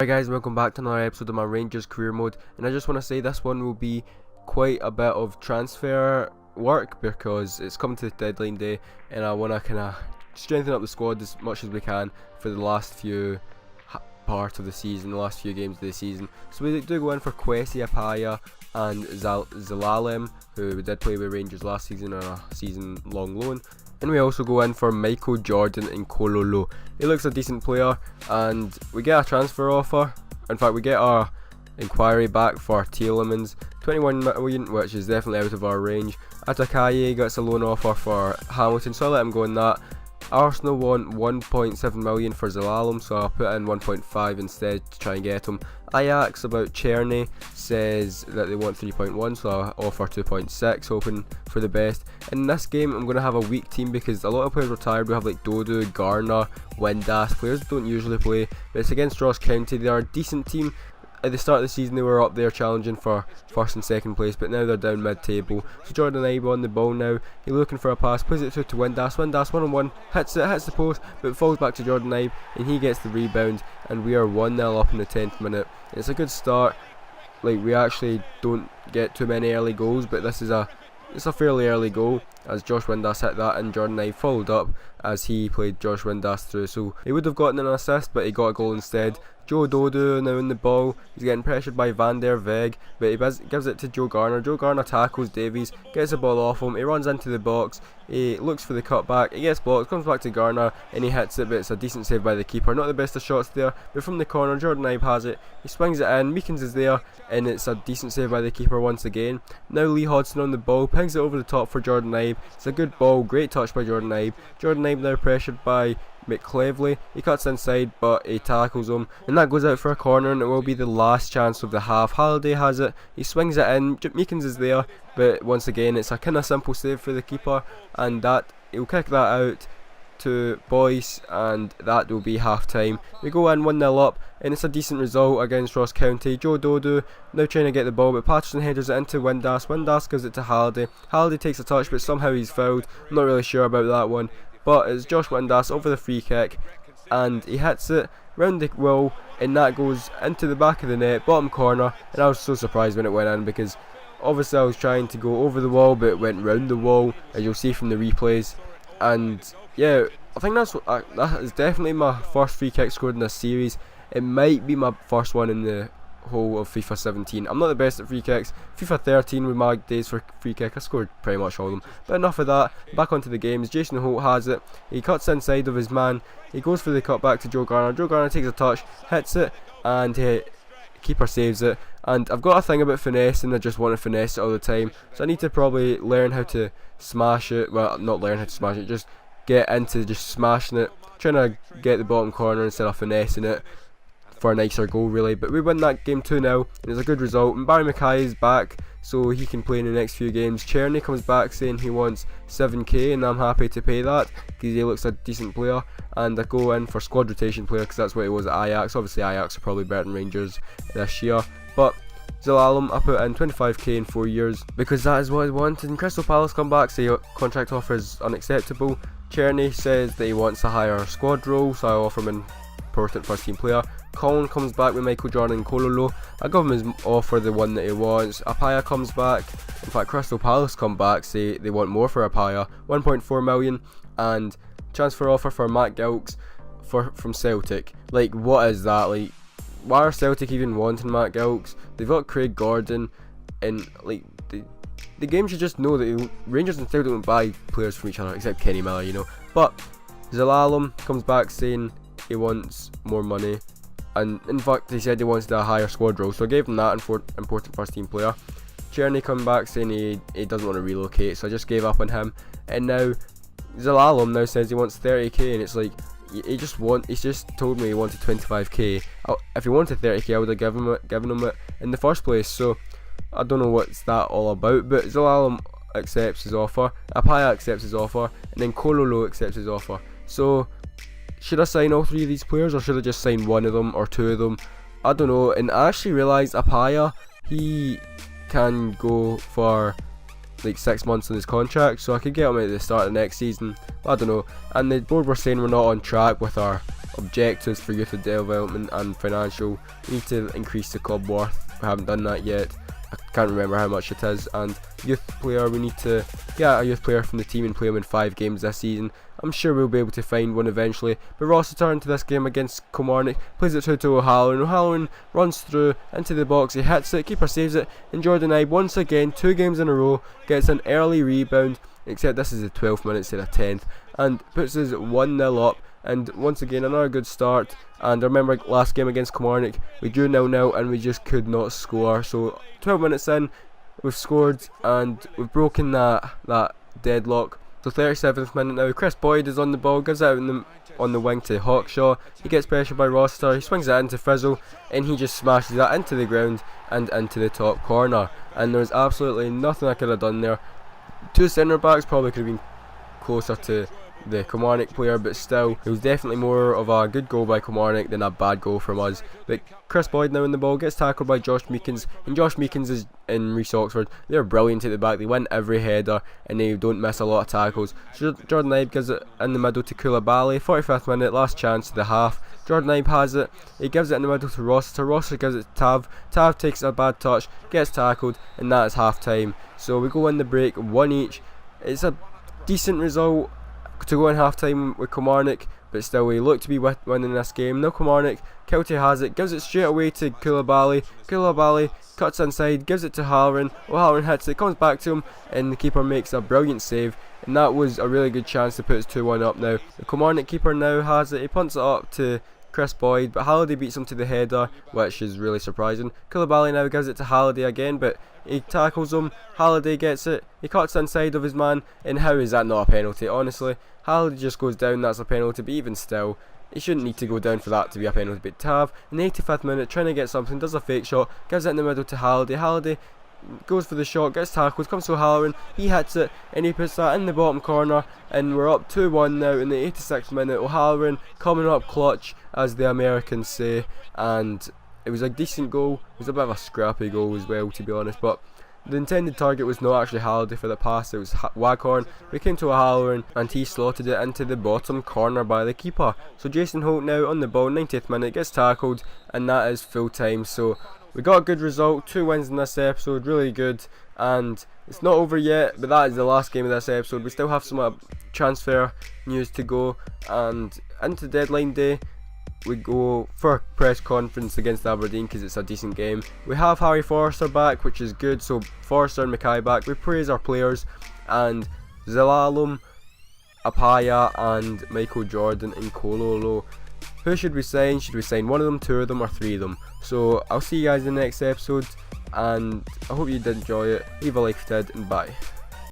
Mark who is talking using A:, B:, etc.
A: Hi guys, welcome back to another episode of my Rangers career mode, and I just want to say this one will be quite a bit of transfer work because it's come to the deadline day and I want to kind of strengthen up the squad as much as we can for the last few part of the season, the last few games of the season. So we do go in for Kwesi Apaya and Zalalem, who we did play with Rangers last season on a season long loan. And we also go in for Michael Jordan and Kololo. He looks a decent player, and we get a transfer offer. In fact, we get our inquiry back for Tielemans, 21 million, which is definitely out of our range. Atakaye gets a loan offer for Hamilton, so I let him go in that. Arsenal want 1.7 million for Zalalem, so I'll put in 1.5 instead to try and get him. Ajax about Cherny says that they want 3.1, so I'll offer 2.6, hoping for the best. In this game, I'm going to have a weak team because a lot of players retired. We have like Dodo, Garner, Windass. Players don't usually play, but it's against Ross County. They are a decent team. At the start of the season, they were up there challenging for first and second place, but now they're down mid-table. So Jordan Ibe on the ball now. He's looking for a pass, plays it through to Windass. Windass one-on-one, hits the post, but it falls back to Jordan Ibe, and he gets the rebound, and we are 1-0 up in the 10th minute. It's a good start. Like, we actually don't get too many early goals, but it's a fairly early goal as Josh Windass hit that, and Jordan Ibe followed up as he played Josh Windass through. So he would have gotten an assist, but he got a goal instead. Joe Dodo now in the ball. He's getting pressured by Van der Weg, but he gives it to Joe Garner. Joe Garner tackles Davies, gets the ball off him. He runs into the box. He looks for the cutback. He gets blocked, comes back to Garner, and he hits it, but it's a decent save by the keeper. Not the best of shots there, but from the corner, Jordan Ibe has it. He swings it in. Meekins is there, and it's a decent save by the keeper once again. Now Lee Hodgson on the ball, pings it over the top for Jordan Ibe. It's a good ball, great touch by Jordan Ibe. Jordan Ibe now pressured by McClevely. He cuts inside, but he tackles him, and that goes out for a corner, and it will be the last chance of the half. Halliday has it, he swings it in. Meekins is there, but once again it's a kind of simple save for the keeper, and that he'll kick that out to Boyce, and that will be half time. We go in 1-0 up, and it's a decent result against Ross County. Joe Dodo now trying to get the ball, but Patterson headers it into Windass. Windass gives it to Halliday. Halliday takes a touch, but somehow he's fouled. I'm not really sure about that one, but it's Josh Windass over the free kick, and he hits it round the wall, and that goes into the back of the net, bottom corner. And I was so surprised when it went in, because obviously I was trying to go over the wall, but it went round the wall, as you'll see from the replays. And yeah, I think that is definitely my first free kick scored in this series. It might be my first one in the whole of FIFA 17. I'm not the best at free kicks. FIFA 13 with my days for free kick, I scored pretty much all of them. But enough of that, back onto the games. Jason Holt has it, he cuts inside of his man, he goes for the cut back to Joe Garner. Joe Garner takes a touch, hits it, and keeper saves it. And I've got a thing about finessing, I just want to finesse it all the time, so I need to probably learn how to smash it. Well, not learn how to smash it, just get into just smashing it, trying to get the bottom corner instead of finessing it for a nicer goal really. But we win that game 2-0, and it's a good result. And Barry Mackay is back, so he can play in the next few games. Cherny comes back saying he wants 7k, and I'm happy to pay that because he looks a decent player. And I go in for squad rotation player because that's what he was at Ajax. Obviously Ajax are probably better than Rangers this year, but Zalalem I put in 25k in 4 years because that is what I wanted. And Crystal Palace come back, say contract offer is unacceptable. Cherny says that he wants a higher squad role, so I offer him an important first team player. Colin comes back with Michael Jordan and Kololo. I give him his offer, the one that he wants. Apaya comes back. In fact, Crystal Palace come back, say they want more for Apaya, 1.4 million, and transfer offer for Matt Gilks from Celtic. Like, what is that? Like, why are Celtic even wanting Matt Gilks? They've got Craig Gordon, and like the game should just know that Rangers and Celtic don't buy players from each other, except Kenny Miller, you know. But Zalalem comes back saying he wants more money, and in fact he said he wanted a higher squad role, so I gave him that important first team player. Cherny come back saying he doesn't want to relocate, so I just gave up on him. And now Zalalem now says he wants 30k, and it's like, he's just told me he wanted 25k. If he wanted 30k I would have given him it in the first place, so I don't know what's that all about. But Zalalem accepts his offer, Apaya accepts his offer, and then Kololo accepts his offer. So should I sign all three of these players, or should I just sign one of them or two of them? I don't know. And I actually realised Apaya, he can go for like 6 months on his contract, so I could get him at the start of next season. I don't know. And the board were saying we're not on track with our objectives for youth development and financial. We need to increase the club worth. We haven't done that yet. I can't remember how much it is. And youth player, we need to get a youth player from the team and play him in 5 games this season. I'm sure we'll be able to find one eventually. But Rossiter into this game against Kilmarnock, plays it through to O'Halloran. O'Halloran runs through into the box, he hits it, keeper saves it, and Jordan Ibe once again, 2 games in a row, gets an early rebound, except this is the 12th minute instead of 10th, and puts us 1-0 up. And once again, another good start. And I remember last game against Kilmarnock, we drew 0-0 and we just could not score. So 12 minutes in, we've scored and we've broken that deadlock. So 37th minute now, Chris Boyd is on the ball, gives it out on the wing to Hawkshaw. He gets pressured by Rossiter, he swings it into Frizzle, and he just smashes that into the ground and into the top corner. And there's absolutely nothing I could have done there. 2 centre backs probably could have been closer to the Kilmarnock player, but still, it was definitely more of a good goal by Kilmarnock than a bad goal from us. But Chris Boyd now in the ball, gets tackled by Josh Meekins, and Josh Meekins is in Reece Oxford. They're brilliant at the back, they win every header and they don't miss a lot of tackles. So Jordan Ibe gives it in the middle to Koulibaly, 45th minute, last chance of the half. Jordan Ibe has it, he gives it in the middle to Rossiter, Rossiter gives it to Tav, Tav takes a bad touch, gets tackled, and that is half time. So we go in the break, 1 each. It's a decent result to go in half time with Kilmarnock, but still we look to be winning this game. Now Kilmarnock, Kelty has it, gives it straight away to Koulibaly. Koulibaly cuts inside, gives it to O'Halloran. O'Halloran hits it, comes back to him, and the keeper makes a brilliant save. And that was a really good chance to put us 2-1 up now. The Kilmarnock keeper now has it, he punts it up to Chris Boyd, but Halliday beats him to the header, which is really surprising. Koulibaly now gives it to Halliday again, but he tackles him. Halliday gets it, he cuts inside of his man, and how is that not a penalty? Honestly, Halliday just goes down, that's a penalty, but even still, he shouldn't need to go down for that to be a penalty. But Tav, in the 85th minute, trying to get something, does a fake shot, gives it in the middle to Halliday. Halliday goes for the shot, gets tackled, comes to O'Halloran, he hits it, and he puts that in the bottom corner, and we're up 2-1 now in the 86th minute. O'Halloran coming up clutch, as the Americans say, and it was a decent goal. It was a bit of a scrappy goal as well, to be honest, but the intended target was not actually Halliday for the pass, it was Waghorn. We came to O'Halloran and he slotted it into the bottom corner by the keeper. So Jason Holt now on the ball, 90th minute, gets tackled, and that is full time. So we got a good result, 2 wins in this episode, really good. And it's not over yet, but that is the last game of this episode. We still have some transfer news to go, and into deadline day we go for a press conference against Aberdeen because it's a decent game. We have Harry Forrester back, which is good, so Forrester and Mackay back. We praise our players, and Zelalem, Apaya and Michael Jordan and Kololo. Who should we sign? Should we sign one of them, 2 of them, or 3 of them? So I'll see you guys in the next episode, and I hope you did enjoy it. Leave a like if you did, and bye.